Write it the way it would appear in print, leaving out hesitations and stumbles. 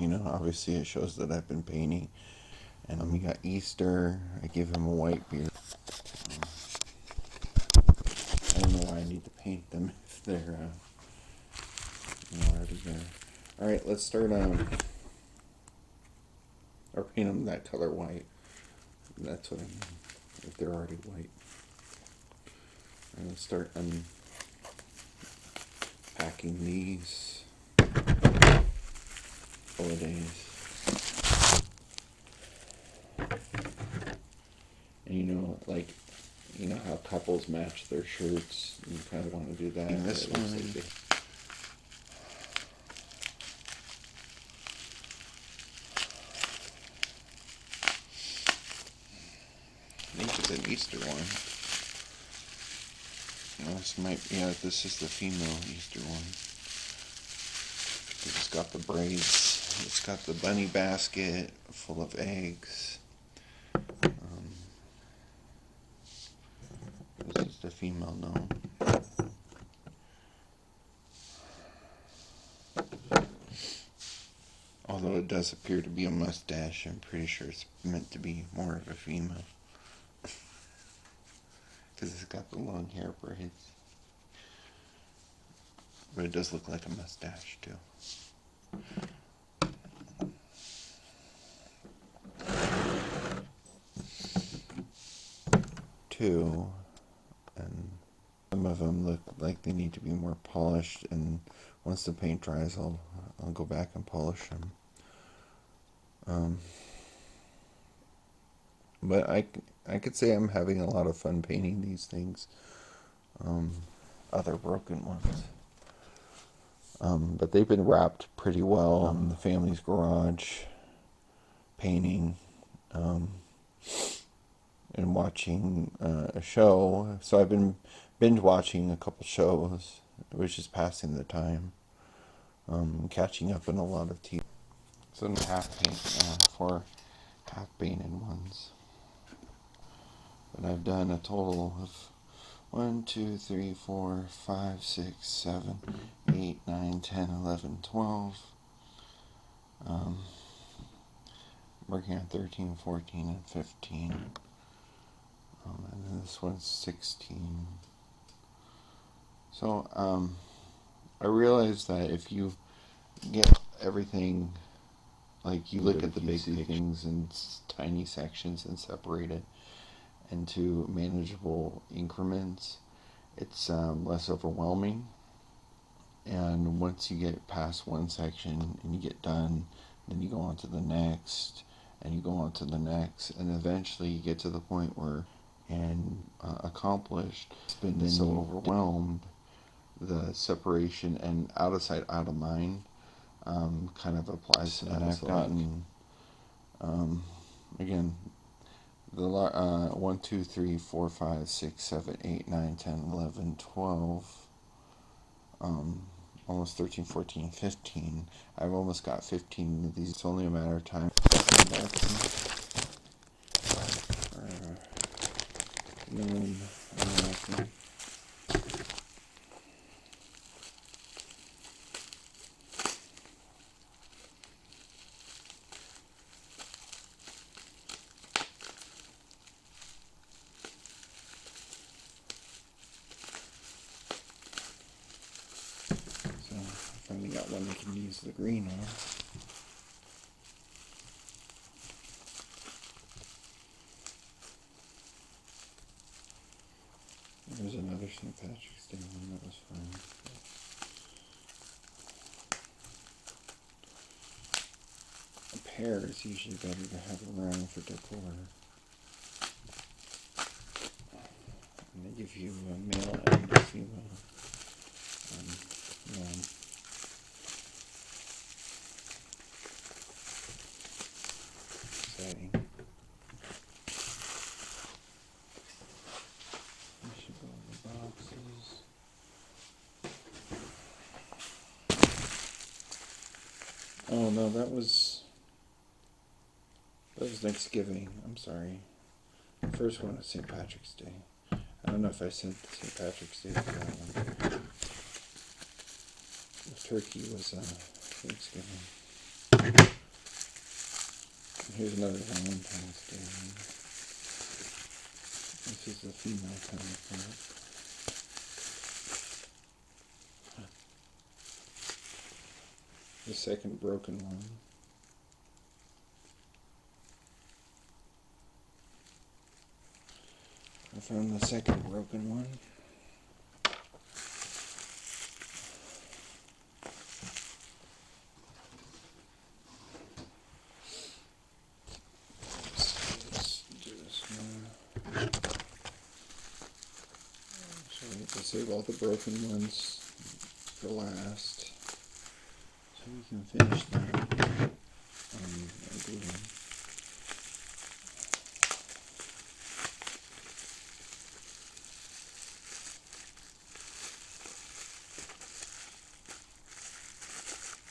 you know, obviously it shows that I've been painting. And we got Easter. I give him a white beard. I don't know why I need to paint them if they're already there. Alright, let's start or paint them that color white. That's what I mean, if they're already white. And let's start unpacking these holidays. And you know how couples match their shirts? You kind of want to do that. And this one. I think it's an Easter one. This might, yeah, this is the female Easter one. It's got the braids. It's got the bunny basket full of eggs. This is the female gnome. Although it does appear to be a mustache, I'm pretty sure it's meant to be more of a female. Because it's got the long hair braids. But it does look like a mustache, too. Two, and some of them look like they need to be more polished, and once the paint dries, I'll go back and polish them. But I could say I'm having a lot of fun painting these things. Other broken ones. But they've been wrapped pretty well. The family's garage, painting, and watching a show. So I've been binge watching a couple shows, which is passing the time. Catching up on a lot of TV. So I'm four half painted ones. But I've done a total of 1, 2, 3, 4, 5, 6, 7, 8, 9, 10, 11, 12. Working on 13, 14, and 15. And then this one's 16. So, I realized that if you get everything, like you look at the big things in tiny sections and separate it into manageable increments, it's less overwhelming. And once you get past one section and you get done, then you go on to the next, and you go on to the next, and eventually you get to the point where, and accomplished, it's been so overwhelmed, the separation and out of sight, out of mind kind of applies to that. I've gotten, again, the 1, 2, 3, 4, 5, 6, 7, 8, 9, 10, 11, 12, almost 13, 14, 15. I've almost got 15 of these. It's only a matter of time. Finally got one that can use the green one. There's another St. Patrick's Day one that was fun. A pair is usually better to have around for decor. And they give you a male and a female. Exciting. I should go in the boxes. Oh no, that was Thanksgiving. I'm sorry. The first one was St. Patrick's Day. I don't know if I sent St. Patrick's Day for that one. The turkey was Thanksgiving. Here's another Valentine's Day one. This is the female counterpart. The second broken one. I found the second broken one. Let's do this one. So we have to save all the broken ones for last. So we can finish that. Glue.